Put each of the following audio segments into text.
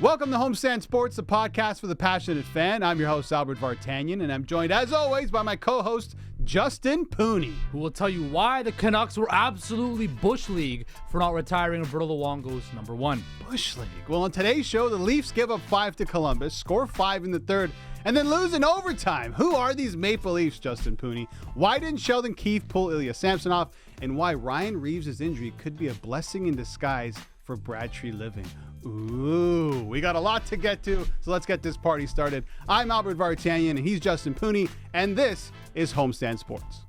Welcome to Homestand Sports, the podcast for the passionate fan. I'm your host, Albert Vartanian, and I'm joined, as always, by my co-host, Justin Pooni, who will tell you why the Canucks were absolutely Bush League for not retiring Roberto Luongo's number one. Bush League. Well, on today's show, the Leafs give up 5 to Columbus, score 5 in the third, and then lose in overtime. Who are these Maple Leafs, Justin Pooni? Why didn't Sheldon Keefe pull Iyla Samsonov? And why Ryan Reaves' injury could be a blessing in disguise for Brad Tree Living. Ooh, we got a lot to get to, so let's get this party started. I'm Albert Vartanian, and he's Justin Pooni, and this is Homestand Sports.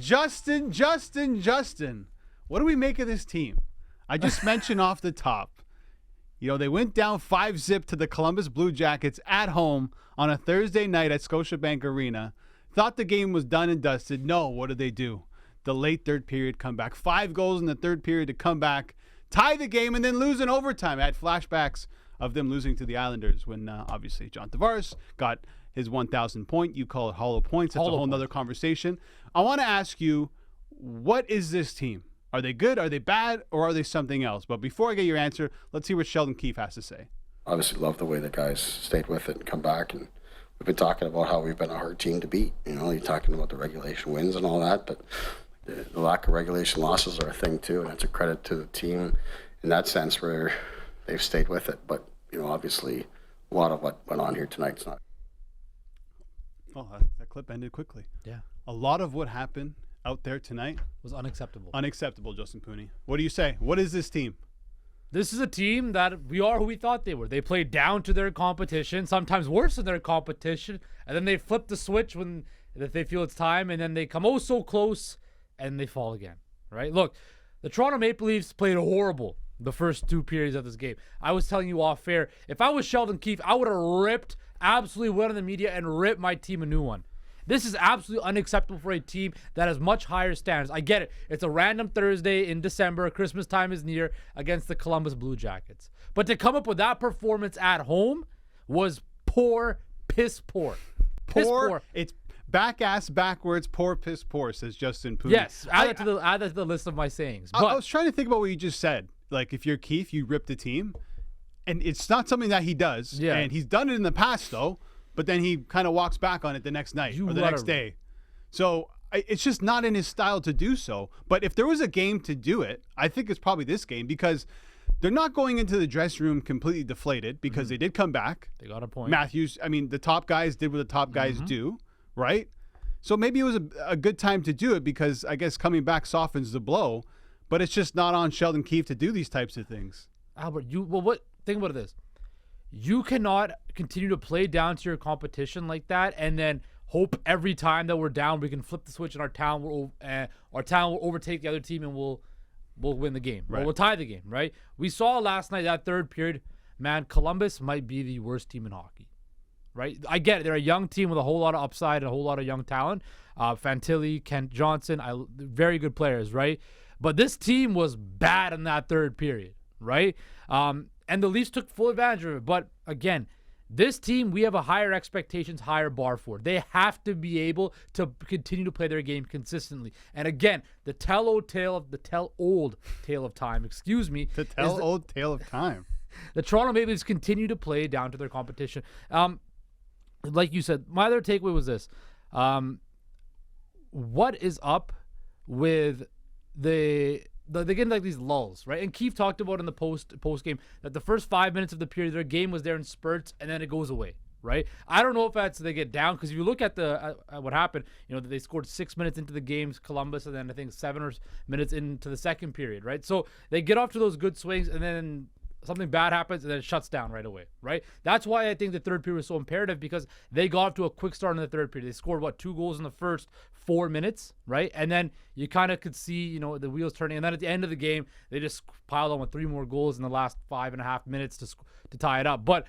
Justin, what do we make of this team? I just mentioned off the top, they went down 5-0 to the Columbus Blue Jackets at home on a Thursday night at Scotiabank Arena. Thought the game was done and dusted. No, what did they do? The late third period comeback. 5 goals in the third period to come back, tie the game, and then lose in overtime. I had flashbacks of them losing to the Islanders when obviously John Tavares got his 1,000 point. You call it hollow points. That's a whole nother conversation. I want to ask you, what is this team? Are they good? Are they bad? Or are they something else? But before I get your answer, let's hear what Sheldon Keefe has to say. Obviously love the way the guys stayed with it and come back, and we've been talking about how we've been a hard team to beat. You're talking about the regulation wins and all that, but the lack of regulation losses are a thing too, and it's a credit to the team in that sense where they've stayed with it. But obviously a lot of what went on here tonight's not. Oh, that clip ended quickly. Yeah. A lot of what happened out there tonight was unacceptable. Unacceptable, Justin Pooni. What do you say? What is this team? This is a team that we are who we thought they were. They played down to their competition, sometimes worse than their competition, and then they flip the switch when they feel it's time, and then they come so close and they fall again, right? Look, the Toronto Maple Leafs played horrible the first 2 periods of this game. I was telling you off air, if I was Sheldon Keefe, I would have absolutely went on the media and ripped my team a new one. This is absolutely unacceptable for a team that has much higher standards. I get it. It's a random Thursday in December. Christmas time is near against the Columbus Blue Jackets. But to come up with that performance at home was piss poor. It's back-ass backwards, piss poor, says Justin Pooni. Yes, add that to the list of my sayings. But I was trying to think about what you just said. Like, if you're Keefe, you rip the team. And it's not something that he does. Yeah. And he's done it in the past, though. But then he kind of walks back on it the next night or the next day. So it's just not in his style to do so. But if there was a game to do it, I think it's probably this game, because they're not going into the dressing room completely deflated, because they did come back. They got a point. Matthews, the top guys did what the top guys do, right? So maybe it was a good time to do it, because I guess coming back softens the blow. But it's just not on Sheldon Keefe to do these types of things. Albert, think about this. You cannot continue to play down to your competition like that and then hope every time that we're down we can flip the switch and our town will overtake the other team and we'll win the game. Right. Or we'll tie the game, right? We saw last night, that third period, man, Columbus might be the worst team in hockey, right? I get it. They're a young team with a whole lot of upside and a whole lot of young talent. Fantilli, Kent Johnson, very good players, right? But this team was bad in that third period, right? And the Leafs took full advantage of it. But again, this team, we have a higher expectations, higher bar for. They have to be able to continue to play their game consistently. And again, the tell-old tale of time. The tell-old tale of time. The Toronto Maple Leafs continue to play down to their competition. Like you said, my other takeaway was this. What is up with they get like these lulls, right? And Keefe talked about in the post game that the first 5 minutes of the period, their game was there in spurts, and then it goes away, right? I don't know if that's they get down, because if you look at what happened, they scored 6 minutes into the games, Columbus, and then I think 7 minutes into the second period, right? So they get off to those good swings, and then something bad happens, and then it shuts down right away, right? That's why I think the third period was so imperative, because they got off to a quick start in the third period. They scored, 2 goals in the first 4 minutes, right? And then you kind of could see, the wheels turning. And then at the end of the game, they just piled on with 3 more goals in the last 5.5 minutes to tie it up. But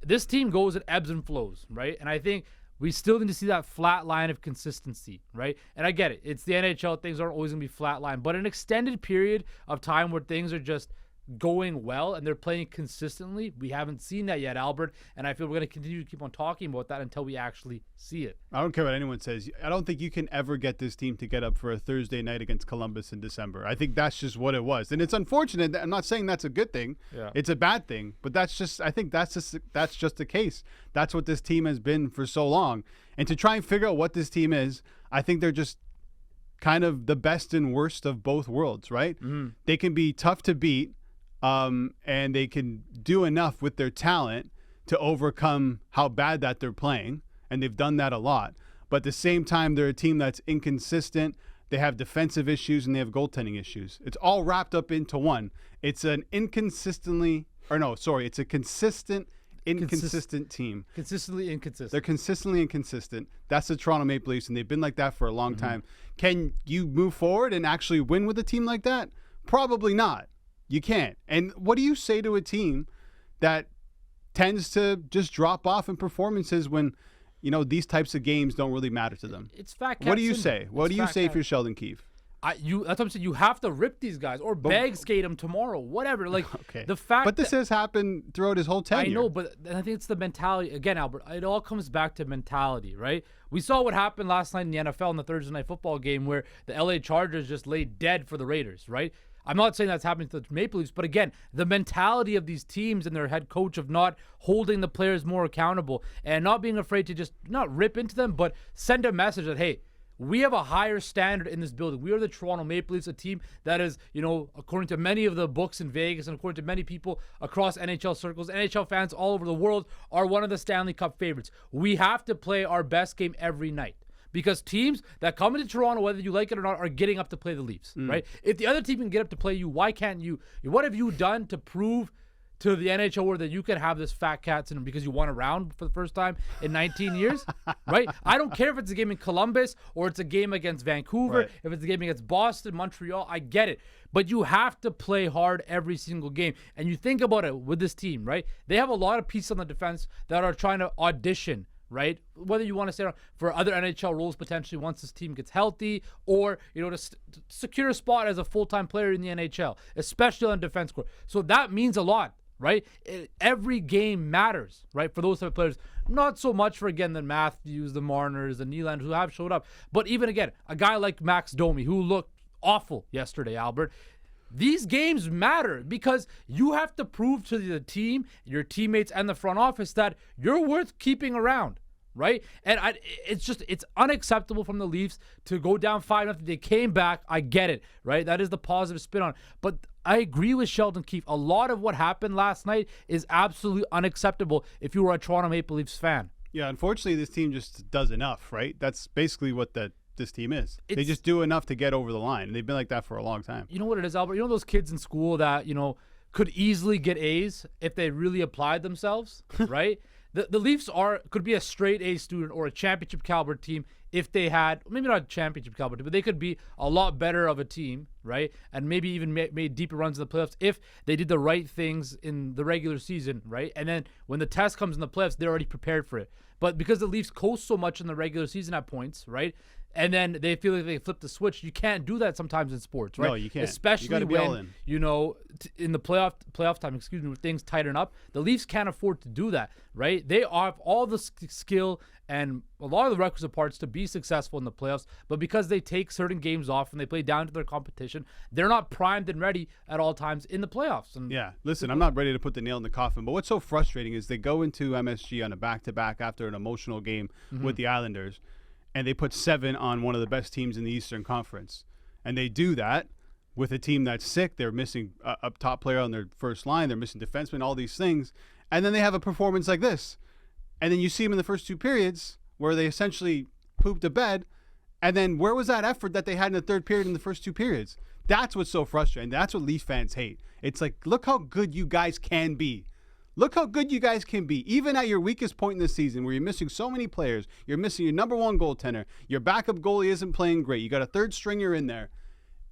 this team goes at ebbs and flows, right? And I think we still need to see that flat line of consistency, right? And I get it. It's the NHL. Things aren't always going to be flat line. But an extended period of time where things are just going well and they're playing consistently. We haven't seen that yet, Albert, and I feel we're going to continue to keep on talking about that until we actually see it. I don't care what anyone says. I don't think you can ever get this team to get up for a Thursday night against Columbus in December. I think that's just what it was. And it's unfortunate. I'm not saying that's a good thing. Yeah. It's a bad thing, but I think that's just the case. That's what this team has been for so long. And to try and figure out what this team is, I think they're just kind of the best and worst of both worlds, right? Mm-hmm. They can be tough to beat, and they can do enough with their talent to overcome how bad that they're playing, and they've done that a lot. But at the same time, they're a team that's inconsistent. They have defensive issues, and they have goaltending issues. It's all wrapped up into one. It's a consistent, inconsistent team. Consistently inconsistent. They're consistently inconsistent. That's the Toronto Maple Leafs, and they've been like that for a long time. Can you move forward and actually win with a team like that? Probably not. You can't. And what do you say to a team that tends to just drop off in performances when, these types of games don't really matter to them? It's fat cat What do you syndrome. say? What do you say if you're Sheldon Keefe? That's what I'm saying. You have to rip these guys or bag skate them tomorrow, whatever. Okay. The fact but this has happened throughout his whole tenure. I know, but I think it's the mentality. Again, Albert, it all comes back to mentality, right? We saw what happened last night in the NFL in the Thursday Night Football game where the LA Chargers just laid dead for the Raiders, right? I'm not saying that's happening to the Maple Leafs, but again, the mentality of these teams and their head coach of not holding the players more accountable and not being afraid to just not rip into them, but send a message that, hey, we have a higher standard in this building. We are the Toronto Maple Leafs, a team that is, according to many of the books in Vegas and according to many people across NHL circles, NHL fans all over the world are one of the Stanley Cup favorites. We have to play our best game every night because teams that come into Toronto, whether you like it or not, are getting up to play the Leafs, right? If the other team can get up to play you, why can't you? What have you done to prove to the NHL world that you can have this fat cat syndrome because you won a round for the first time in 19 years, right? I don't care if it's a game in Columbus or it's a game against Vancouver, right. If it's a game against Boston, Montreal, I get it. But you have to play hard every single game. And you think about it with this team, right? They have a lot of pieces on the defense that are trying to audition, right? Whether you want to stay on for other NHL roles potentially once this team gets healthy or, to secure a spot as a full-time player in the NHL, especially on defense court. So that means a lot. Right? Every game matters, right? For those type of players, not so much for, again, the Matthews, the Marners, the Nylander who have showed up. But even, again, a guy like Max Domi who looked awful yesterday, Albert. These games matter because you have to prove to the team, your teammates, and the front office that you're worth keeping around. Right? And it's unacceptable from the Leafs to go down 5-0. They came back. I get it. Right? That is the positive spin on it. But I agree with Sheldon Keefe. A lot of what happened last night is absolutely unacceptable if you were a Toronto Maple Leafs fan. Yeah, unfortunately, this team just does enough, right? That's basically what this team is. They just do enough to get over the line. They've been like that for a long time. You know what it is, Albert? You know those kids in school that, could easily get A's if they really applied themselves, right? The Leafs could be a straight A student or a championship caliber team if they had, maybe not a championship caliber, but they could be a lot better of a team, right? And maybe even made deeper runs in the playoffs if they did the right things in the regular season, right? And then when the test comes in the playoffs, they're already prepared for it. But because the Leafs coast so much in the regular season at points, right? And then they feel like they flip the switch. You can't do that sometimes in sports, right? No, you can't. Especially when, in the playoff time, when things tighten up. The Leafs can't afford to do that, right? They have all the skill and a lot of the requisite parts to be successful in the playoffs, but because they take certain games off and they play down to their competition, they're not primed and ready at all times in the playoffs. And yeah, listen, I'm not ready to put the nail in the coffin, but what's so frustrating is they go into MSG on a back-to-back after an emotional game with the Islanders, and they put 7 on one of the best teams in the Eastern Conference. And they do that with a team that's sick. They're missing a top player on their first line. They're missing defensemen, all these things. And then they have a performance like this. And then you see them in the first 2 periods where they essentially pooped the bed. And then where was that effort that they had in the third period in the first 2 periods? That's what's so frustrating. That's what Leaf fans hate. It's like, look how good you guys can be. Look how good you guys can be. Even at your weakest point in the season where you're missing so many players, you're missing your number 1 goaltender, your backup goalie isn't playing great, you got a third stringer in there,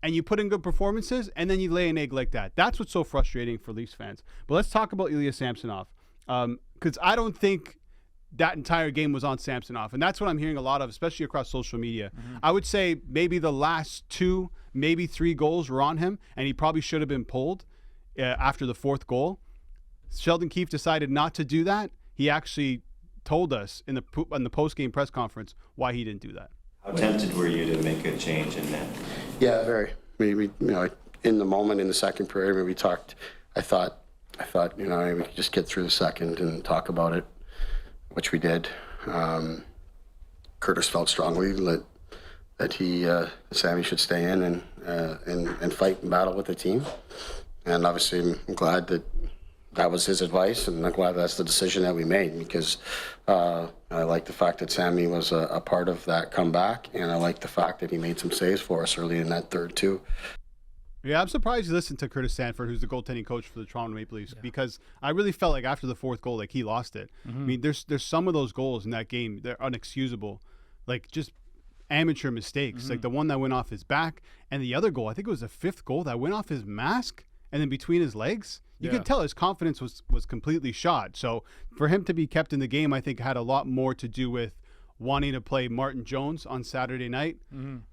and you put in good performances, and then you lay an egg like that. That's what's so frustrating for Leafs fans. But let's talk about Iyla Samsonov, because I don't think that entire game was on Samsonov, and that's what I'm hearing a lot of, especially across social media. I would say maybe the last 2, maybe 3 goals were on him, and he probably should have been pulled. after the fourth goal. Sheldon Keefe decided not to do that. He actually told us in the post-game press conference why he didn't do that. How tempted were you to make a change in that? Yeah, very. We in the moment in the second period, we talked. I thought, we could just get through the second and talk about it, which we did. Curtis felt strongly that Sammy should stay in and fight and battle with the team. And obviously, I'm glad that was his advice, and I'm glad that's the decision that we made, because I like the fact that Sammy was a part of that comeback, and I like the fact that he made some saves for us early in that third too. Yeah, I'm surprised you listened to Curtis Sanford, who's the goaltending coach for the Toronto Maple Leafs, because I really felt like after the fourth goal, like he lost it. I mean, there's some of those goals in that game, they're unexcusable, like just amateur mistakes, like the one that went off his back, and the other goal, I think it was the fifth goal that went off his mask and then between his legs. You could tell his confidence was completely shot. So for him to be kept in the game, I think had a lot more to do with wanting to play Martin Jones on Saturday night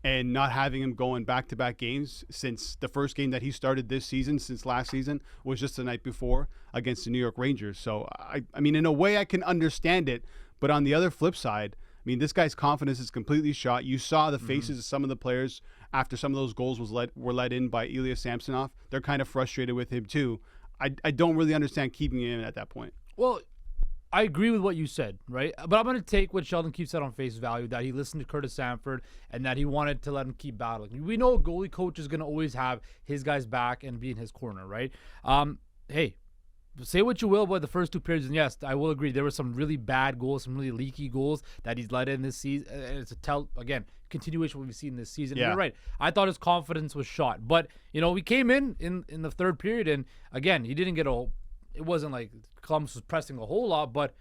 and not having him go in back-to-back games, since the first game that he started this season, since last season, was just the night before against the New York Rangers. So, I mean, in a way I can understand it, but on the other flip side, I mean, this guy's confidence is completely shot. You saw the faces of some of the players after some of those goals were let in by Iyla Samsonov. They're kind of frustrated with him too. I don't really understand keeping him in at that point. Well, I agree with what you said, right? But I'm going to take what Sheldon Keefe said on face value, that he listened to Curtis Sanford and that he wanted to let him keep battling. We know a goalie coach is going to always have his guys back and be in his corner, right? Hey, say what you will about the first two periods, and yes, I will agree, there were some really bad goals, some really leaky goals that he's let in this season. And it's continuation of what we've seen this season. Yeah. You're right. I thought his confidence was shot. But, we came in the third period, and again, he didn't get it wasn't like Columbus was pressing a whole lot, but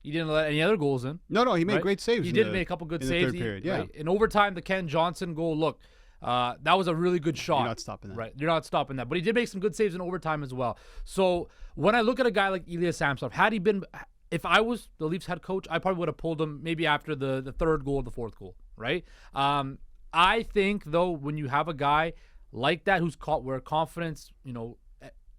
he didn't let any other goals in. No, he made great saves. He did make a couple good saves. In the third period, yeah. Right? In overtime, the Ken Johnson goal, look, that was a really good shot. You're not stopping that. Right, you're not stopping that. But he did make some good saves in overtime as well. So when I look at a guy like Iyla Samsonov, if I was the Leafs head coach, I probably would have pulled him maybe after the third goal or the fourth goal, right? I think, though, when you have a guy like that who's caught where confidence,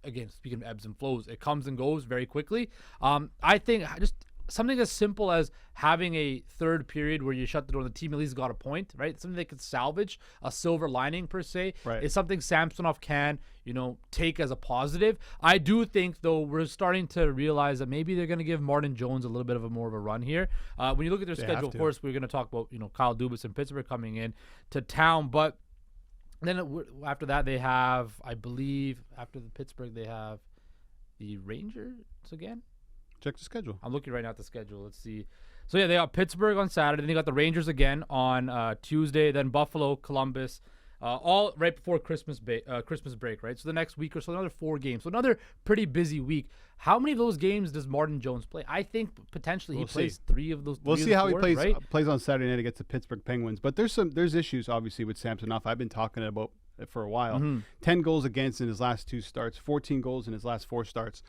again, speaking of ebbs and flows, it comes and goes very quickly. I think just something as simple as having a third period where you shut the door and the team at least got a point, right? Something they could salvage, a silver lining per se, right, is something Samsonov can, take as a positive. I do think, though, we're starting to realize that maybe they're going to give Martin Jones a little bit of a more of a run here. When you look at their schedule, of course, we're going to talk about, Kyle Dubas and Pittsburgh coming in to town, but then after that, they have, I believe, after the Pittsburgh, they have the Rangers again. Check the schedule. I'm looking right now at the schedule. Let's see. So, yeah, they got Pittsburgh on Saturday. Then they got the Rangers again on Tuesday. Then Buffalo, Columbus, all right before Christmas break, right? So the next week or so, another 4 games. So another pretty busy week. How many of those games does Martin Jones play? I think potentially he plays 3 of those. We'll see how he plays right? Plays on Saturday night against the Pittsburgh Penguins. But there's issues, obviously, with Samsonov. I've been talking about it for a while. 10 goals against in his last 2 starts, 14 goals in his last 4 starts.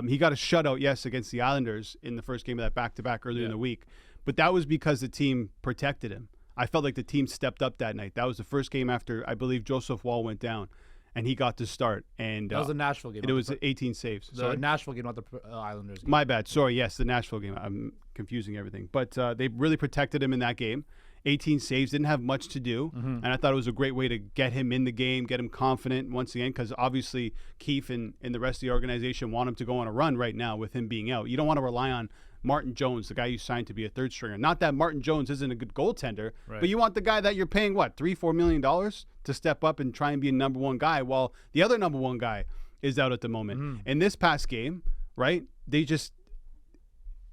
He got a shutout, yes, against the Islanders in the first game of that back-to-back earlier in the week. But that was because the team protected him. I felt like the team stepped up that night. That was the first game after, I believe, Joseph Wall went down, and he got to start. And that was the Nashville game. It was 18 saves. The Nashville game, not the Islanders game. My bad. Sorry. Yes, the Nashville game. I'm confusing everything. But they really protected him in that game. 18 saves, didn't have much to do. And I thought it was a great way to get him in the game, get him confident once again, because obviously Keefe and the rest of the organization want him to go on a run right now with him being out. You don't want to rely on Martin Jones, the guy you signed to be a third stringer. Not that Martin Jones isn't a good goaltender, but you want the guy that you're paying, $3-4 million to step up and try and be a number 1 guy while the other number 1 guy is out at the moment. In this past game, right, they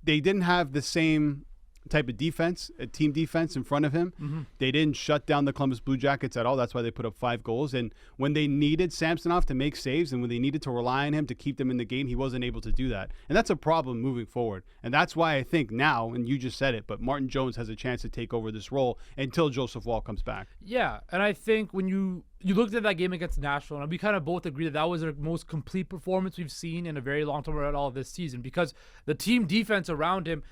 didn't have the same type of defense, a team defense in front of him. They didn't shut down the Columbus Blue Jackets at all. That's why they put up 5 goals. And when they needed Samsonov to make saves and when they needed to rely on him to keep them in the game, he wasn't able to do that. And that's a problem moving forward. And that's why I think now, and you just said it, but Martin Jones has a chance to take over this role until Joseph Wall comes back. Yeah, and I think when you you looked at that game against Nashville, and we kind of both agree that that was their most complete performance we've seen in a very long time at all this season, because the team defense around him,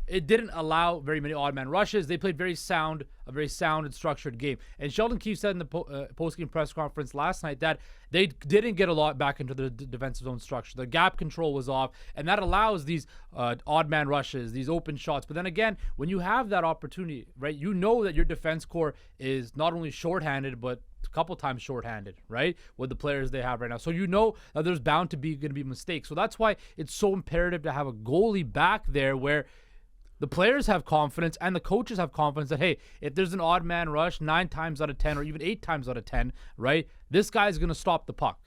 it didn't allow very many odd man rushes. They played a very sound and structured game. And Sheldon Keefe said in the post-game press conference last night that they didn't get a lot back into the defensive zone structure. The gap control was off, and that allows these odd man rushes, these open shots. But then again, when you have that opportunity, right, you know that your defense core is not only shorthanded, but a couple times shorthanded, right, with the players they have right now. So you know that there's bound to be going to be mistakes. So that's why it's so imperative to have a goalie back there where the players have confidence and the coaches have confidence that, hey, if there's an odd man rush 9 times out of 10 or even 8 times out of 10, right, this guy's going to stop the puck,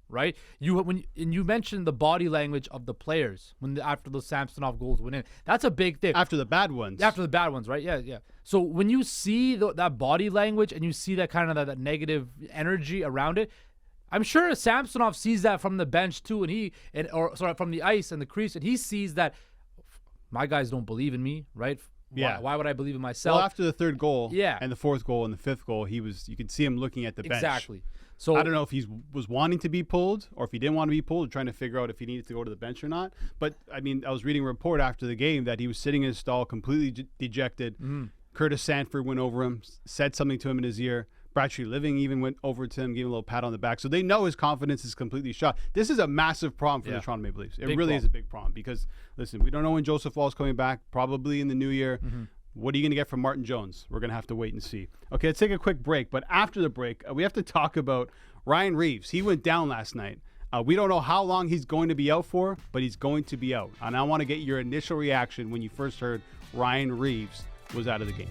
right? You mentioned the body language of the players after those Samsonov goals went in. That's a big thing. After the bad ones. After the bad ones, right? Yeah. So when you see that body language and you see that kind of that negative energy around it, I'm sure Samsonov sees that from the bench too, from the ice and the crease, and he sees that my guys don't believe in me, right? Yeah. Why would I believe in myself? Well, after the third goal, yeah, and the fourth goal and the fifth goal, you could see him looking at the bench. Exactly. So I don't know if he was wanting to be pulled or if he didn't want to be pulled, or trying to figure out if he needed to go to the bench or not. But I mean, I was reading a report after the game that he was sitting in his stall, completely dejected. Mm-hmm. Curtis Sanford went over him, said something to him in his ear. Bradshaw Living even went over to him, gave him a little pat on the back. So they know his confidence is completely shot. This is a massive problem for the Toronto Maple Leafs. It really is a big problem because, listen, we don't know when Joseph Wall's coming back, probably in the new year. Mm-hmm. What are you going to get from Martin Jones? We're going to have to wait and see. Okay, let's take a quick break. But after the break, we have to talk about Ryan Reaves. He went down last night. We don't know how long he's going to be out for, but he's going to be out. And I want to get your initial reaction when you first heard Ryan Reaves was out of the game.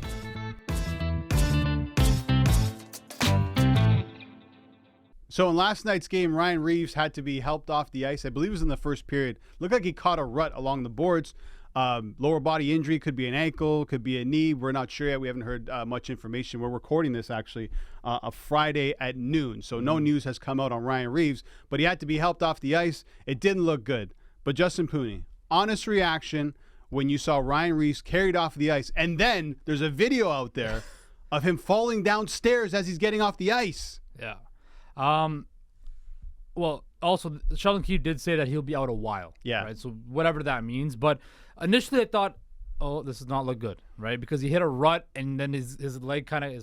So in last night's game, Ryan Reaves had to be helped off the ice. I believe it was in the first period. Looked like he caught a rut along the boards. Lower body injury, could be an ankle, could be a knee. We're not sure yet. We haven't heard much information. We're recording this actually a Friday at noon. So no news has come out on Ryan Reaves, but he had to be helped off the ice. It didn't look good. But Justin Pooni, honest reaction when you saw Ryan Reaves carried off the ice. And then there's a video out there of him falling downstairs as he's getting off the ice. Yeah. Well, also, Sheldon Keefe did say that he'll be out a while. Yeah. Right. So whatever that means. But initially I thought, oh, this does not look good, right? Because he hit a rut and then his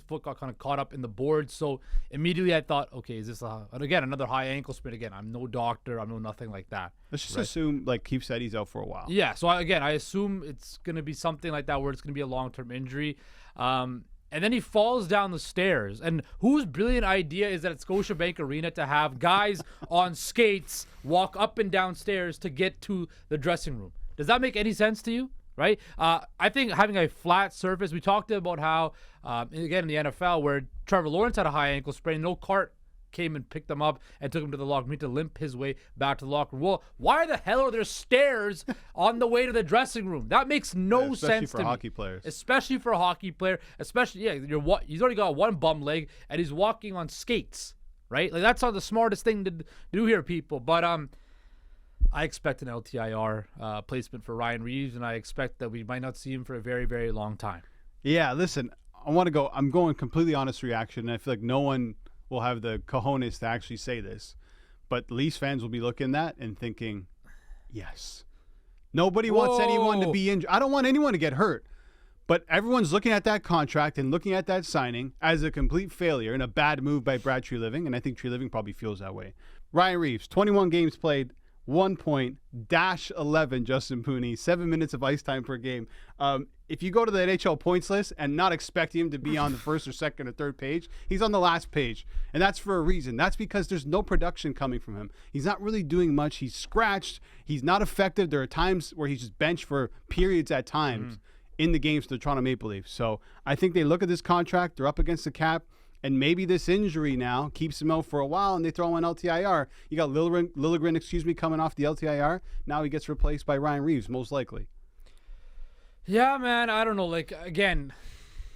foot got kind of caught up in the board. So immediately I thought, okay, is this another high ankle sprain? Again, I'm no doctor. I'm no nothing like that. Let's just assume, like Keefe said, he's out for a while. Yeah. So I assume it's going to be something like that where it's going to be a long-term injury. And then he falls down the stairs. And whose brilliant idea is that at Scotiabank Arena to have guys on skates walk up and down stairs to get to the dressing room? Does that make any sense to you? Right? I think having a flat surface, we talked about how, again, in the NFL, where Trevor Lawrence had a high ankle sprain, no cart came and picked him up and took him to the locker room. He had to limp his way back to the locker room. Well, why the hell are there stairs on the way to the dressing room? That makes no sense to me. Especially for hockey players. Especially for a hockey player. Especially, he's already got one bum leg and he's walking on skates, right? Like, that's not the smartest thing to do here, people. But I expect an LTIR placement for Ryan Reaves, and I expect that we might not see him for a very, very long time. Yeah, listen, I'm going completely honest reaction, and I feel like no one will have the cojones to actually say this, but Leafs fans will be looking at that and thinking, yes. Nobody wants anyone to be injured. I don't want anyone to get hurt. But everyone's looking at that contract and looking at that signing as a complete failure and a bad move by Brad Treliving, and I think Treliving probably feels that way. Ryan Reaves, 21 games played, 1 point, -11, Justin Pooni, 7 minutes of ice time per game. If you go to the NHL points list and not expecting him to be on the first or second or third page, he's on the last page. And that's for a reason. That's because there's no production coming from him. He's not really doing much. He's scratched. He's not effective. There are times where he's just benched for periods at times in the games for the Toronto Maple Leafs. So I think they look at this contract. They're up against the cap. And maybe this injury now keeps him out for a while, and they throw in LTIR. You got Liljegren, coming off the LTIR. Now he gets replaced by Ryan Reaves, most likely. Yeah, man, I don't know. Like, again,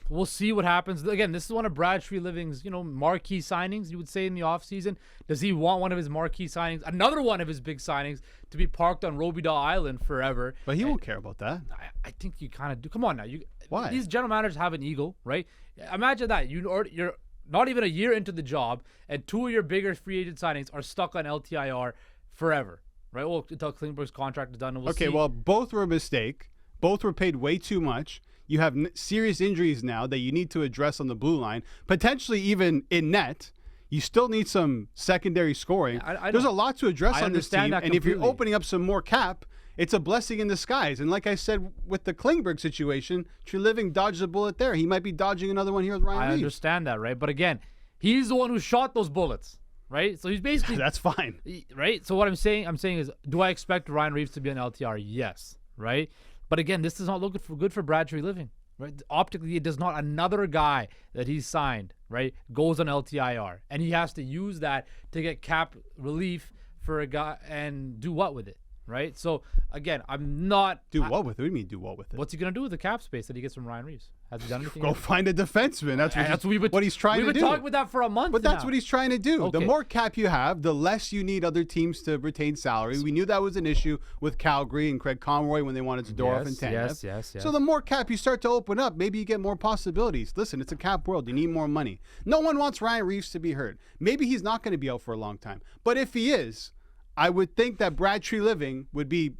we'll see what happens. Again, this is one of Brad Treliving's, marquee signings, you would say, in the offseason. Does he want one of his marquee signings, another one of his big signings, to be parked on Robidaw Island forever? But he won't care about that. I think you kind of do. Come on now. Why? These general managers have an ego, right? Imagine that. You're not even a year into the job, and 2 of your bigger free agent signings are stuck on LTIR forever, right? Well, until Klingberg's contract is done. And we'll see. Well, both were a mistake. Both were paid way too much. You have serious injuries now that you need to address on the blue line, potentially even in net. You still need some secondary scoring. There's a lot to address on this team, and if you're opening up some more cap, it's a blessing in disguise. And like I said with the Klingberg situation, Treliving dodged a bullet there. He might be dodging another one here with Ryan Reaves. I understand that, right? But again, he's the one who shot those bullets, right? So he's basically that's fine, right? So what I'm saying is, do I expect Ryan Reaves to be an LTR? Yes, right? But again, this does not look good for Brad Treliving, right? Optically, it does not. Another guy that he's signed, right, goes on LTIR, and he has to use that to get cap relief for a guy and do what with it? Right, so again, I'm not. What with it? What do you mean do what with it? What's he gonna do with the cap space that he gets from Ryan Reaves? Has he done anything? Go find a defenseman. That's what he's trying to do. We've been talking about that for a month. But that's what he's trying to do. Okay. The more cap you have, the less you need other teams to retain salary. We knew that was an issue with Calgary and Craig Conroy when they wanted Zadorov and Tanev. Yes. So the more cap you start to open up, maybe you get more possibilities. Listen, it's a cap world. You need more money. No one wants Ryan Reaves to be hurt. Maybe he's not going to be out for a long time. But if he is, I would think that Brad Treliving would be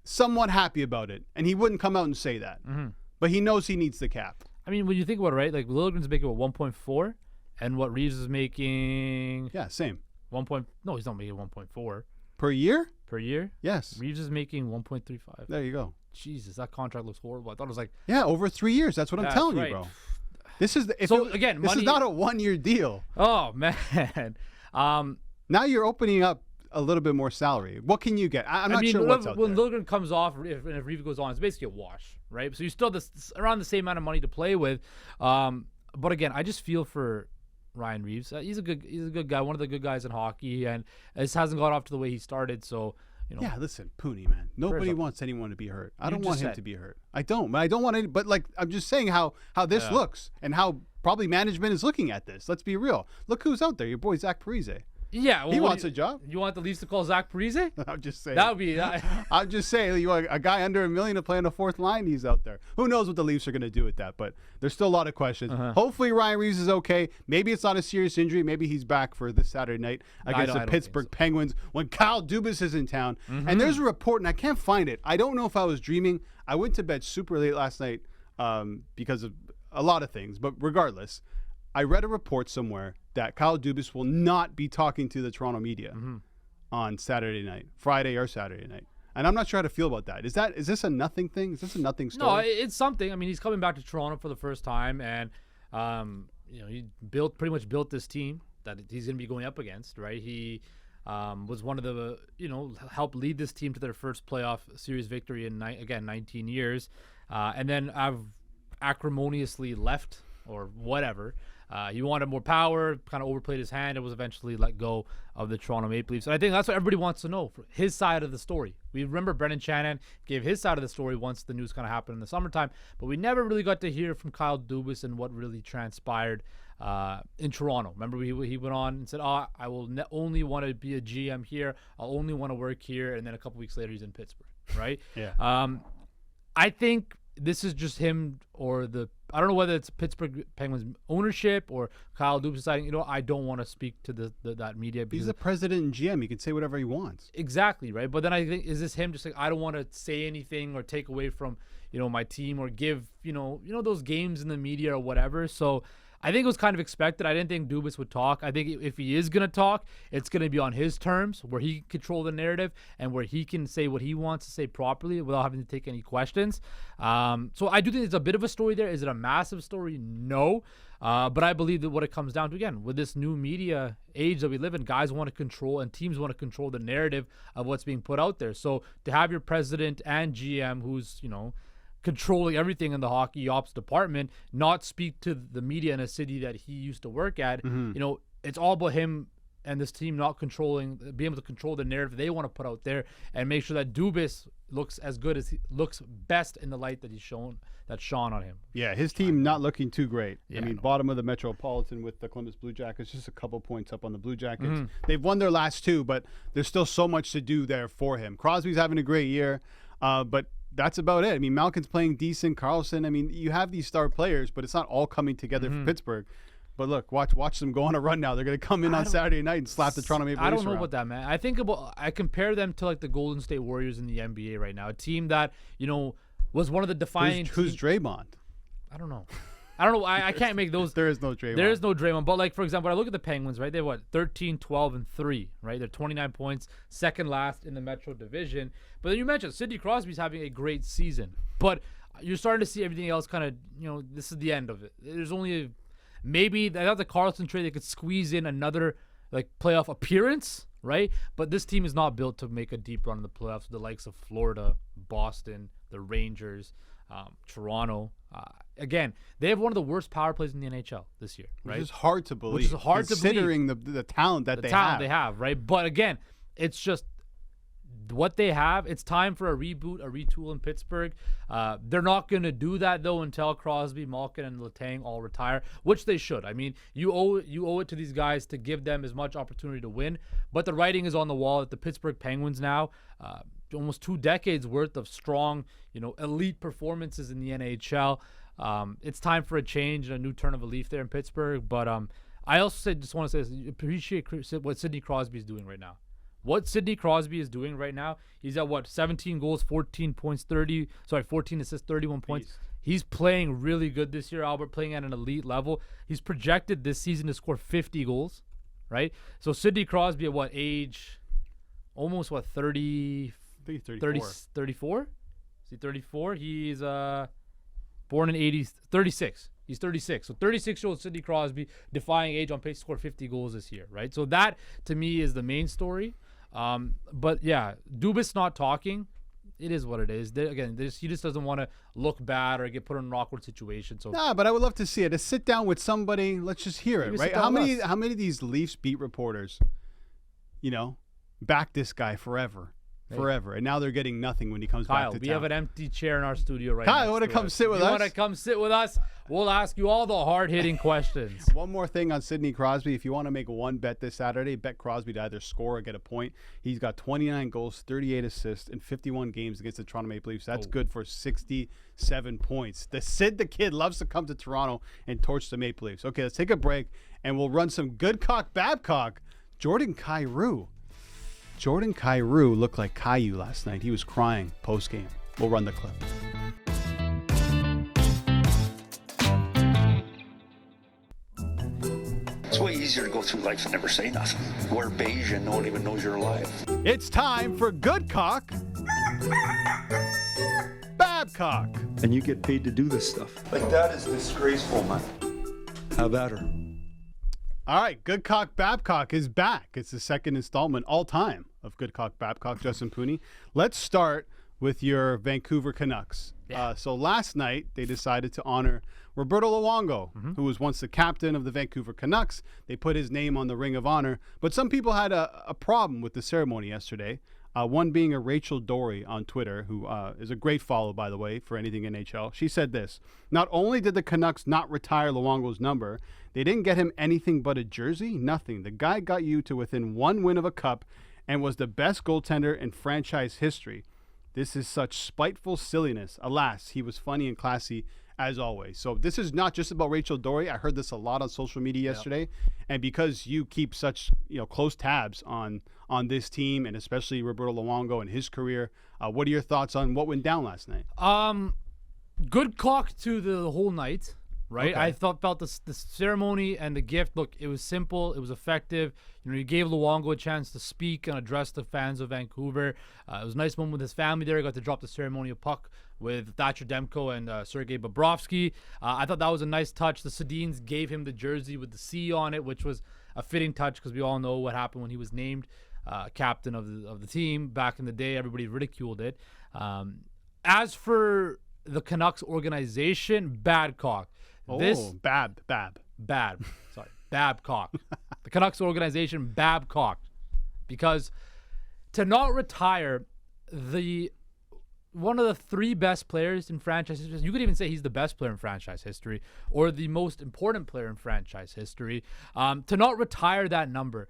somewhat happy about it, and he wouldn't come out and say that. Mm-hmm. But he knows he needs the cap. I mean, when you think about it, right? Like Liljegren's making 1.4, and what Reaves is making. Yeah, same. No, he's not making 1.4 per year. Per year? Yes. Reaves is making 1.35. There you go. Jesus, that contract looks horrible. I thought it was like. Yeah, over 3 years. That's what I'm telling you, bro. This is this is not a 1 year deal. Oh man. Now you're opening up a little bit more salary. What can you get? I'm not sure what's out there. When Liljegren comes off, if Reaves goes on, it's basically a wash, right? So you still have around the same amount of money to play with. But again, I just feel for Ryan Reaves. He's a good guy, one of the good guys in hockey, and this hasn't got off to the way he started. So yeah, listen, Pooni, man. Nobody wants anyone to be hurt. I don't want him to be hurt. I don't. I don't want any. But like, I'm just saying how this looks and how probably management is looking at this. Let's be real. Look who's out there. Your boy Zach Parise. Yeah, well, he wants a job. You want the Leafs to call Zach Parise? I'm just saying. That would be. I'm just saying, you want a guy under $1 million to play on the fourth line. He's out there. Who knows what the Leafs are going to do with that? But there's still a lot of questions. Hopefully, Ryan Reaves is okay. Maybe it's not a serious injury. Maybe he's back for this Saturday night against the Pittsburgh Penguins when Kyle Dubas is in town. And there's a report, and I can't find it. I don't know if I was dreaming. I went to bed super late last night because of a lot of things. But regardless, I read a report somewhere that Kyle Dubas will not be talking to the Toronto media on Friday or Saturday night. And I'm not sure how to feel about that. Is this a nothing thing? Is this a nothing story? No, it's something. I mean, he's coming back to Toronto for the first time, and he pretty much built this team that he's going to be going up against, right? He was one of the, helped lead this team to their first playoff series victory in 19 years, and then I've acrimoniously left or whatever. He wanted more power, kind of overplayed his hand, and was eventually let go of the Toronto Maple Leafs. And I think that's what everybody wants to know, for his side of the story. We remember Brendan Shannon gave his side of the story once the news kind of happened in the summertime, but we never really got to hear from Kyle Dubas and what really transpired in Toronto. Remember, he went on and said, I will only want to be a GM here. I'll only want to work here. And then a couple weeks later, he's in Pittsburgh, right? Yeah. I think this is just him I don't know whether it's Pittsburgh Penguins ownership or Kyle Dubas deciding, I don't want to speak to that media. He's the president and GM. He can say whatever he wants. Exactly, right? But then I think, is this him just like, I don't want to say anything or take away from, my team or give, those games in the media or whatever. So I think it was kind of expected. I didn't think Dubas would talk. I think if he is going to talk, it's going to be on his terms, where he can control the narrative and where he can say what he wants to say properly without having to take any questions. So I do think there's a bit of a story there. Is it a massive story? No. But I believe that what it comes down to, again, with this new media age that we live in, guys want to control and teams want to control the narrative of what's being put out there. So to have your president and GM who's, controlling everything in the hockey ops department, not speak to the media in a city that he used to work at, it's all about him and this team not being able to control the narrative they want to put out there and make sure that Dubas looks as good as he looks best in the light that that's shone on him. Yeah, his team not looking too great. Yeah, bottom of the Metropolitan with the Columbus Blue Jackets, just a couple points up on the Blue Jackets. They've won their last two, but there's still so much to do there for him. Crosby's having a great year, but that's about it. Malkin's playing decent. Carlson, you have these star players, but it's not all coming together for Pittsburgh. But look, watch them go on a run now. They're going to come in on Saturday night and slap the Toronto Maple Leafs I don't know around. about that, man. I compare them to like the Golden State Warriors in the NBA right now, a team that was one of the defining. Who's Draymond? I don't know. I can't make those. There is no Draymond. There is no Draymond. But like, for example, I look at the Penguins, right? They're 13, 12, and 3, right? They're 29 points, second last in the Metro Division. But then you mentioned Sidney Crosby's having a great season. But you're starting to see everything else kind of, this is the end of it. There's only maybe I thought the Carlson trade they could squeeze in another like playoff appearance, right? But this team is not built to make a deep run in the playoffs with the likes of Florida, Boston, the Rangers, Toronto. Again, they have one of the worst power plays in the NHL this year, right? Which is hard to believe. Considering the talent that they have. Right? But again, it's just what they have. It's time for a reboot, a retool in Pittsburgh. They're not going to do that, though, until Crosby, Malkin, and Letang all retire, which they should. I mean, you owe it to these guys to give them as much opportunity to win. But the writing is on the wall that the Pittsburgh Penguins now, almost 2 decades worth of strong, elite performances in the NHL. It's time for a change and a new turn of a leaf there in Pittsburgh. But I also just want to say, appreciate what Sidney Crosby is doing right now. What Sidney Crosby is doing right now, he's at 17 goals, 14 assists, 31 points. Beast. He's playing really good this year, Albert, playing at an elite level. He's projected this season to score 50 goals, right? So Sidney Crosby at age? Almost 30? 34? Is he 34? He's born in 36. He's 36. So 36-year-old Sidney Crosby, defying age, on pace to score 50 goals this year, right? So that, to me, is the main story. But, yeah, Dubas not talking. It is what it is. He just doesn't want to look bad or get put in an awkward situation. So but I would love to see it. To sit down with somebody, let's just hear it, right? How many of these Leafs beat reporters, back this guy forever, and now they're getting nothing when he comes back to town. We have an empty chair in our studio right now. Kyle, you want to come sit with us? You want to come sit with us? We'll ask you all the hard-hitting questions. One more thing on Sidney Crosby. If you want to make one bet this Saturday, bet Crosby to either score or get a point. He's got 29 goals, 38 assists in 51 games against the Toronto Maple Leafs. That's good for 67 points. The Kid loves to come to Toronto and torch the Maple Leafs. Okay, let's take a break, and we'll run some Goodcock Babcock. Jordan Kyrou looked like Caillou last night. He was crying post-game. We'll run the clip. It's way easier to go through life and never say nothing. Wear beige and no one even knows you're alive. It's time for Goodcock Babcock. And you get paid to do this stuff. Like, that is disgraceful, man. How about her? All right, Goodcock Babcock is back. It's the second installment all time of Goodcock Babcock. Justin Pooni. Let's start with your Vancouver Canucks. Yeah. So last night they decided to honor Roberto Luongo, who was once the captain of the Vancouver Canucks. They put his name on the Ring of Honor, but some people had a problem with the ceremony yesterday. One being a Rachel Dory on Twitter, who is a great follow, by the way, for anything NHL. She said this: not only did the Canucks not retire Luongo's number, they didn't get him anything but a jersey, nothing. The guy got you to within one win of a cup and was the best goaltender in franchise history. This is such spiteful silliness. Alas, he was funny and classy as always. So this is not just about Rachel Dory. I heard this a lot on social media yesterday. And because you keep such close tabs on this team and especially Roberto Luongo and his career, what are your thoughts on what went down last night? Good cock to the whole night. Right, Okay. I felt the ceremony and the gift. Look, it was simple, it was effective. You gave Luongo a chance to speak and address the fans of Vancouver. It was a nice moment with his family there. He got to drop the ceremonial puck with Thatcher Demko and Sergei Bobrovsky. I thought that was a nice touch. The Sedins gave him the jersey with the C on it, which was a fitting touch because we all know what happened when he was named captain of the team back in the day. Everybody ridiculed it. As for the Canucks organization, bad cock. Babcock. The Canucks organization, Babcock. Because to not retire one of the 3 best players in franchise history, you could even say he's the best player in franchise history or the most important player in franchise history, to not retire that number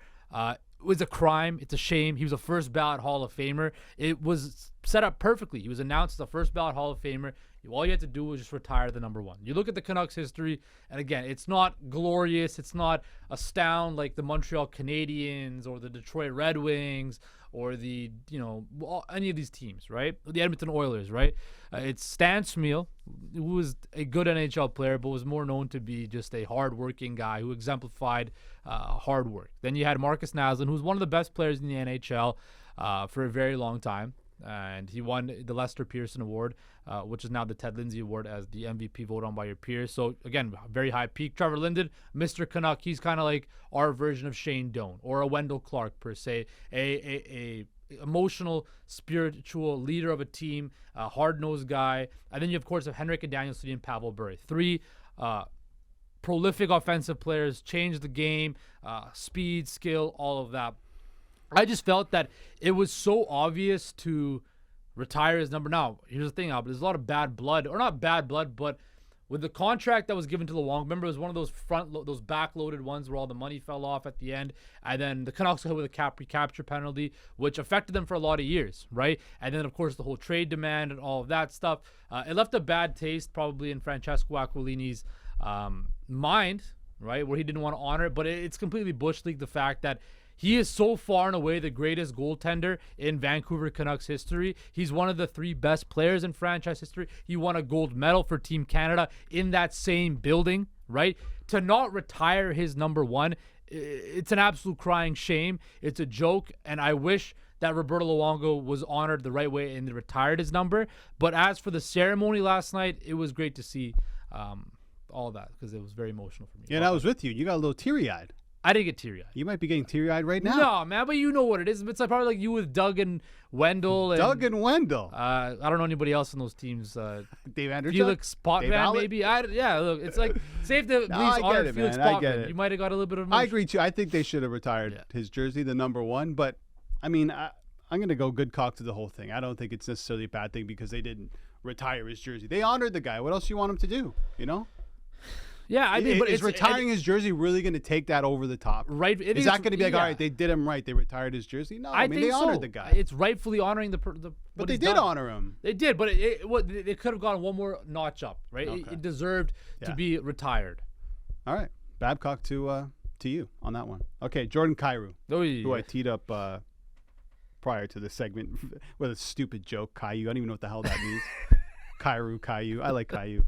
was a crime. It's a shame. He was a first ballot Hall of Famer. It was set up perfectly. He was announced as a first ballot Hall of Famer. All you had to do was just retire the number one. You look at the Canucks history, and again, it's not glorious. It's not astound like the Montreal Canadiens or the Detroit Red Wings or the, any of these teams, right? The Edmonton Oilers, right? It's Stan Smyl, who was a good NHL player, but was more known to be just a hard-working guy who exemplified hard work. Then you had Marcus Naslund, who was one of the best players in the NHL for a very long time. And he won the Lester Pearson Award, which is now the Ted Lindsay Award as the MVP voted on by your peers. So, again, very high peak. Trevor Linden, Mr. Canuck, he's kind of like our version of Shane Doan or a Wendell Clark, per se. A emotional, spiritual leader of a team, a hard-nosed guy. And then you, of course, have Henrik and Daniel Sedin and Pavel Bure. Three prolific offensive players, changed the game, speed, skill, all of that. I just felt that it was so obvious to retire his number. Now, here's the thing, Albert. There's a lot of bad blood, or not bad blood, but with the contract that was given to Luongo, remember it was one of those those backloaded ones where all the money fell off at the end, and then the Canucks got hit with a recapture penalty, which affected them for a lot of years, right? And then, of course, the whole trade demand and all of that stuff. It left a bad taste probably in Francesco Aquilini's mind, right, where he didn't want to honor it, but it's completely bush league the fact that he is so far and away the greatest goaltender in Vancouver Canucks history. He's one of the 3 best players in franchise history. He won a gold medal for Team Canada in that same building, right? To not retire his number one, it's an absolute crying shame. It's a joke, and I wish that Roberto Luongo was honored the right way and retired his number. But as for the ceremony last night, it was great to see all that because it was very emotional for me. Yeah, and I was with you. You got a little teary-eyed. I didn't get teary-eyed. You might be getting teary-eyed right now. No, man, but you know what it is. It's like probably like you with Doug and Wendell. Doug and Wendell. I don't know anybody else in those teams. Dave Anderson? Felix Potvin, maybe. Yeah, look, it's like safe to at least honor Felix Potvin. You might have got a little bit of emotion. I agree, too. I think they should have retired his jersey, the number one. But, I mean, I'm going to go Goodcock to the whole thing. I don't think it's necessarily a bad thing because they didn't retire his jersey. They honored the guy. What else do you want him to do, Yeah, I mean, but is retiring his jersey really going to take that over the top? Right. Is that going to be like, all right, they did him right. They retired his jersey? No, I mean, they honored the guy. It's rightfully honoring the but they did honor him. They did, but it could have gone one more notch up, right? Okay. It deserved to be retired. All right. Babcock to you on that one. Okay, Jordan Kyrou, who I teed up prior to this segment with a stupid joke, Kyrou. I don't even know what the hell that means. Kyrou. I like Kyrou.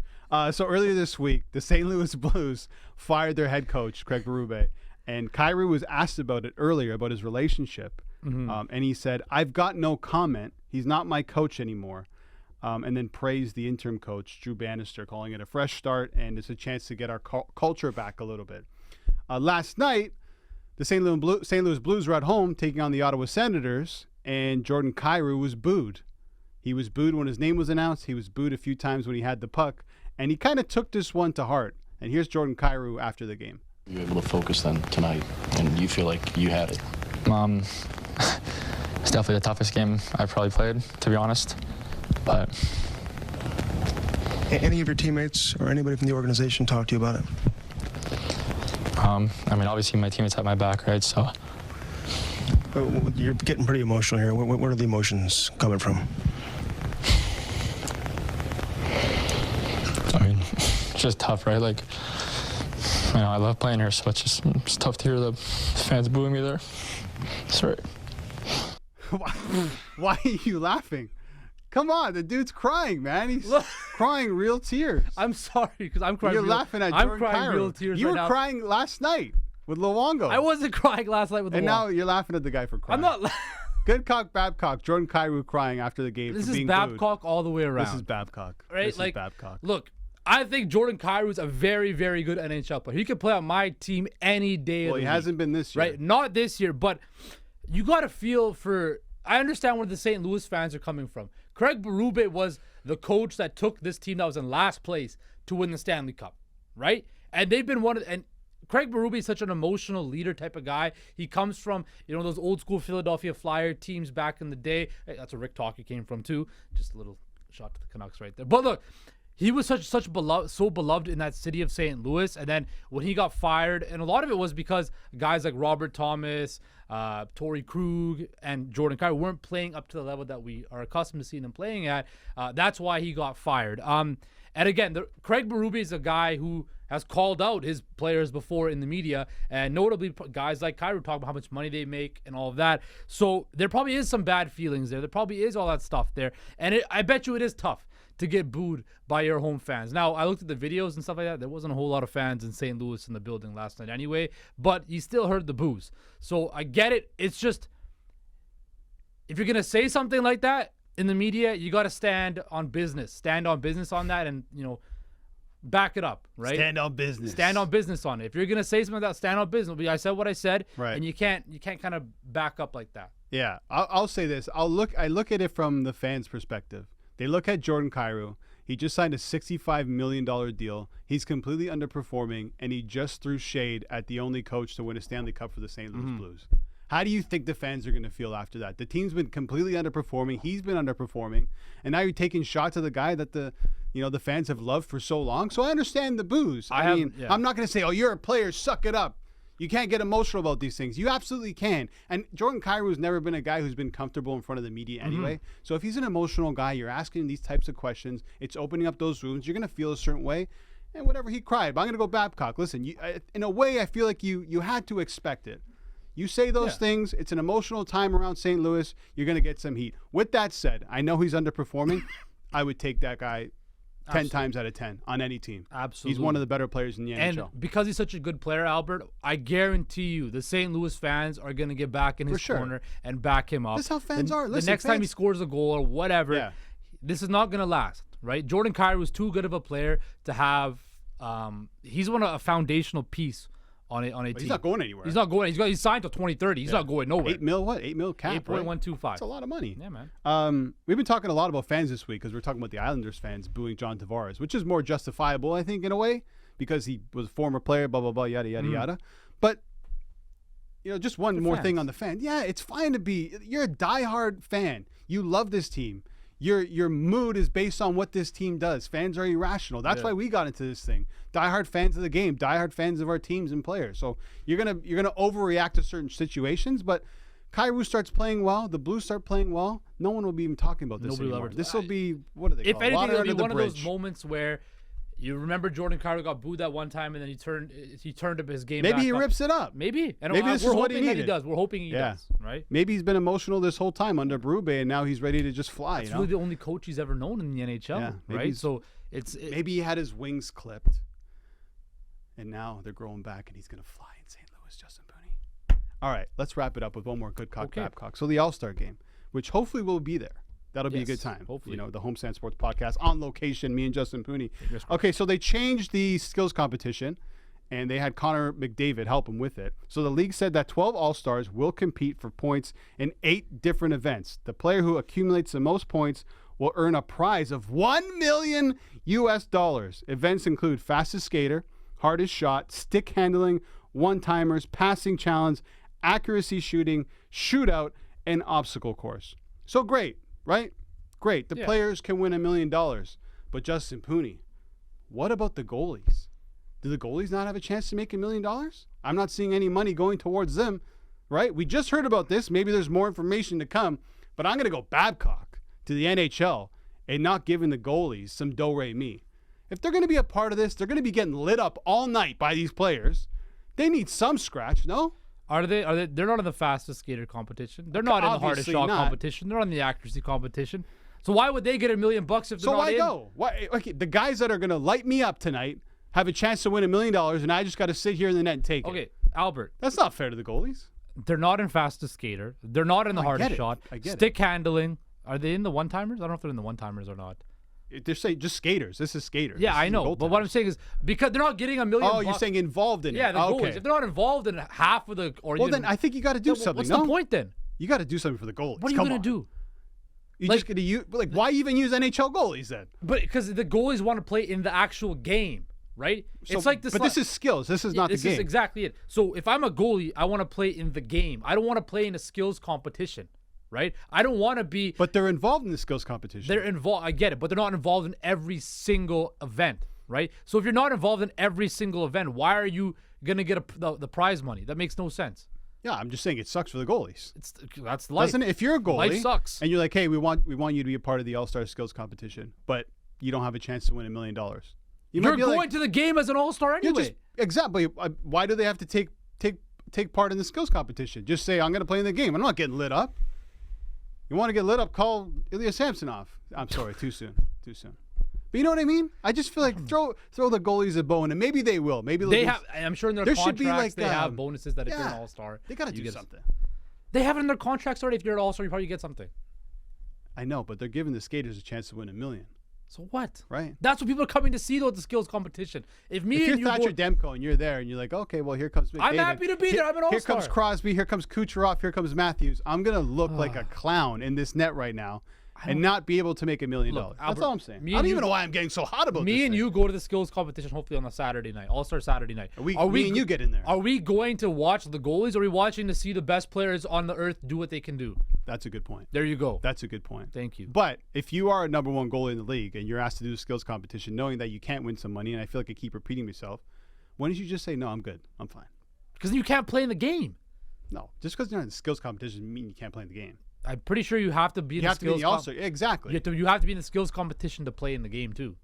So earlier this week, the St. Louis Blues fired their head coach, Craig Berube, and Kyrou was asked about it earlier, about his relationship, and he said, "I've got no comment. He's not my coach anymore," and then praised the interim coach, Drew Bannister, calling it a fresh start, and it's a chance to get our culture back a little bit. Last night, the St. Louis Blues were at home taking on the Ottawa Senators, and Jordan Kyrou was booed. He was booed when his name was announced. He was booed a few times when he had the puck. And he kind of took this one to heart. And here's Jordan Kyrou after the game. You were able to focus then tonight, and you feel like you had it. It's definitely the toughest game I've probably played, to be honest. But any of your teammates or anybody from the organization talk to you about it? I mean, obviously my teammates have my back, right? So you're getting pretty emotional here. Where are the emotions coming from? I mean, it's just tough, right? Like, I love playing here, so it's tough to hear the fans booing me there. That's right. Why are you laughing? Come on, the dude's crying, man. He's crying real tears. I'm sorry, because I'm crying. You're laughing at Jordan Kyrou. I'm crying real tears You right were now. crying last night with Luongo. I wasn't crying last night with Luongo. And now you're laughing at the guy for crying. I'm not. Goodcock, Babcock, Jordan Kyrou crying after the game This for is being Babcock booed. all the way around. This is Babcock. Right? This like, is Babcock. Look, I think Jordan Kyrou is a very, very good NHL player. He could play on my team any day of the week. Well, he hasn't been this year. Right? Not this year, but you got to feel for... I understand where the St. Louis fans are coming from. Craig Berube was the coach that took this team that was in last place to win the Stanley Cup, right? And they've been one of... And Craig Berube is such an emotional leader type of guy. He comes from, those old school Philadelphia Flyer teams back in the day. Hey, that's where Rick Talkie came from too. Just a little shot to the Canucks right there. But look, he was so beloved in that city of St. Louis, and then when he got fired, and a lot of it was because guys like Robert Thomas, Torrey Krug, and Jordan Kyrou weren't playing up to the level that we are accustomed to seeing them playing at. That's why he got fired. And again, Craig Berube is a guy who has called out his players before in the media, and notably guys like Kyrou talk about how much money they make and all of that. So there probably is some bad feelings there. There probably is all that stuff there, and I bet you it is tough to get booed by your home fans. Now, I looked at the videos and stuff like that. There wasn't a whole lot of fans in St. Louis in the building last night anyway, but you still heard the boos. So I get it. It's just, if you're going to say something like that in the media, you got to stand on business. Stand on business on that and, back it up, right? Stand on business. Stand on business on it. If you're going to say something like that, stand on business. I said what I said, right. And you can't kind of back up like that. Yeah, I'll say this. I look at it from the fans' perspective. They look at Jordan Kyrou. He just signed a $65 million deal. He's completely underperforming, and he just threw shade at the only coach to win a Stanley Cup for the St. Louis Blues. How do you think the fans are going to feel after that? The team's been completely underperforming. He's been underperforming, and now you're taking shots at the guy that the fans have loved for so long. So I understand the boos. I'm not going to say, "Oh, you're a player, suck it up." You can't get emotional about these things. You absolutely can. And Jordan Kyrou's never been a guy who's been comfortable in front of the media anyway. So if he's an emotional guy, you're asking these types of questions. It's opening up those rooms. You're going to feel a certain way. And whatever, he cried. But I'm going to go Babcock. Listen, in a way, I feel like you had to expect it. You say those things. It's an emotional time around St. Louis. You're going to get some heat. With that said, I know he's underperforming. I would take that guy 10 times out of 10 on any team. Absolutely. He's one of the better players in the NHL. And because he's such a good player, Albert, I guarantee you the St. Louis fans are going to get back in his corner and back him up. That's how fans are. Listen, the next time he scores a goal or whatever, this is not going to last, right? Jordan Kyrou is too good of a player to have. He's a foundational piece on a team. He's not going anywhere. He's not going. He's signed till 2030. He's not going nowhere. 8 mil what? 8 mil cap, 8.125. That's a lot of money. Yeah, man. We've been talking a lot about fans this week because we're talking about the Islanders fans booing John Tavares, which is more justifiable, I think, in a way, because he was a former player, blah, blah, blah, yada, yada, yada. But, just one more thing on the fan. Yeah, it's fine to be. You're a diehard fan. You love this team. Your mood is based on what this team does. Fans are irrational. That's why we got into this thing. Diehard fans of the game, diehard fans of our teams and players. So you're gonna overreact to certain situations, but Kyrou starts playing well, the Blues start playing well, no one will be even talking about this anymore. This will be, what do they call it? If anything, Water it'll be under the one of bridge. those moments where you remember Jordan Kyrou got booed that one time, and then he turned up his game. Maybe back he up. rips it up. Maybe. And Maybe this we're is what he hoping that needed. he does. We're hoping he does, right? Maybe he's been emotional this whole time under Berube, and now he's ready to just fly. That's really the only coach he's ever known in the NHL, right? So maybe he had his wings clipped, and now they're growing back, and he's going to fly in St. Louis, Justin Pooni. All right, let's wrap it up with one more Goodcock Babcock. So the All-Star game, which hopefully will be there. That'll be a good time. Hopefully. The Homestand Sports podcast on location, me and Justin Pooni. Okay, so they changed the skills competition, and they had Connor McDavid help him with it. So the league said that 12 All-Stars will compete for points in 8 different events. The player who accumulates the most points will earn a prize of $1 million. Events include fastest skater, hardest shot, stick handling, one-timers, passing challenge, accuracy shooting, shootout, and obstacle course. So great. Right? Great. The players can win $1 million. But Justin Pooni, what about the goalies? Do the goalies not have a chance to make $1 million? I'm not seeing any money going towards them. Right? We just heard about this. Maybe there's more information to come. But I'm going to go Babcock to the NHL and not giving the goalies some do-re-mi. If they're going to be a part of this, they're going to be getting lit up all night by these players. They need some scratch, no? Are they? They're not in the fastest skater competition. They're not in the hardest shot competition. They're on the accuracy competition. So why would they get $1 million if they're not in? So why go? Why? Okay, the guys that are going to light me up tonight have a chance to win $1 million, and I just got to sit here in the net and take it. Okay, Albert. That's not fair to the goalies. They're not in fastest skater. They're not in the hardest shot. I get Stick handling. Are they in the one-timers? I don't know if they're in the one-timers or not. They're saying just skaters. This is skaters. Yeah, I know. But what I'm saying is because they're not getting $1 million. Oh, you're saying involved in it. Yeah, the goalies. If they're not involved in half of the, or well, then I think you got to do something. What's the point then? You got to do something for the goalies. What are you going to do? You're just going to use why even use NHL goalies then? But because the goalies want to play in the actual game, right? So, it's like this. But this is skills. This is not the game. This is exactly it. So if I'm a goalie, I want to play in the game. I don't want to play in a skills competition. right? I don't want to be. But they're involved in the skills competition. They're involved. I get it, but they're not involved in every single event, right? So if you're not involved in every single event, why are you gonna get the prize money? That makes no sense. Yeah, I'm just saying it sucks for the goalies. That's life. Doesn't it? If you're a goalie, Life sucks. and you're like, hey, we want you to be a part of the All-Star Skills competition, but you don't have a chance to win $1 million. You're going to the game as an All-Star anyway. Exactly. Why do they have to take part in the skills competition? Just say, I'm going to play in the game. I'm not getting lit up. You want to get lit up, call Iyla Samsonov. I'm sorry, too soon. But you know what I mean? I just feel like throw the goalies a bone, and maybe they will. Maybe they have. I'm sure in their contracts should be like, they have bonuses that if you're an All-Star, they got to do something. They have it in their contracts already. If you're an All-Star, you probably get something. I know, but they're giving the skaters a chance to win $1 million. So what? Right. That's what people are coming to see, though, at the skills competition. If you're Thatcher Demko and you're there and you're like, okay, well, here comes McDavid. I'm happy to be there. I'm an All-Star. Here comes Crosby. Here comes Kucherov. Here comes Matthews. I'm going to look like a clown in this net right now and not be able to make $1 million. That's all I'm saying. I don't even know why I'm getting so hot about this. Me and you go to the skills competition hopefully on a Saturday night, All-Star Saturday night. Me and you get in there. Are we going to watch the goalies? Or are we watching to see the best players on the earth do what they can do? That's a good point. There you go. That's a good point. Thank you. But if you are a number one goalie in the league and you're asked to do a skills competition, knowing that you can't win some money, and I feel like I keep repeating myself, why don't you just say, no, I'm good. I'm fine. Because you can't play in the game. No, just because you're in the skills competition doesn't mean you can't play in the game. I'm pretty sure you have to be in the skills competition. All-Star. Exactly. You have to be in the skills competition to play in the game, too.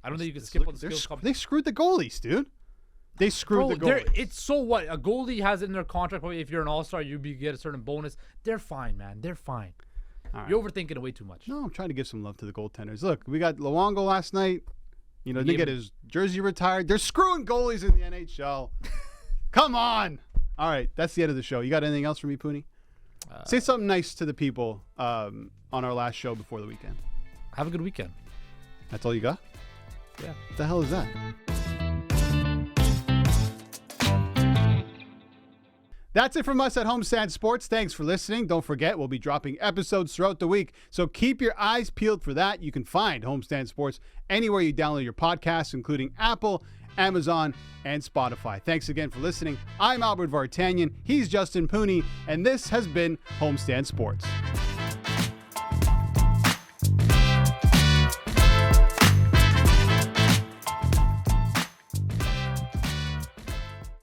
I don't think you can skip on the skills competition. They screwed the goalies, dude. They screwed the goalies. It's so what? A goalie has it in their contract. If you're an All-Star, you get a certain bonus. They're fine, man. They're fine. Right. You're overthinking it way too much. No, I'm trying to give some love to the goaltenders. Look, we got Luongo last night. You know, didn't get his jersey retired. They're screwing goalies in the NHL. Come on. All right, that's the end of the show. You got anything else for me, Pooni? Say something nice to the people on our last show before the weekend. Have a good weekend. That's all you got? Yeah. What the hell is that? That's it from us at Homestand Sports. Thanks for listening. Don't forget, we'll be dropping episodes throughout the week, so keep your eyes peeled for that. You can find Homestand Sports anywhere you download your podcasts, including Apple, Amazon, and Spotify. Thanks again for listening. I'm Albert Vartanian. He's Justin Pooni, and this has been Homestand Sports.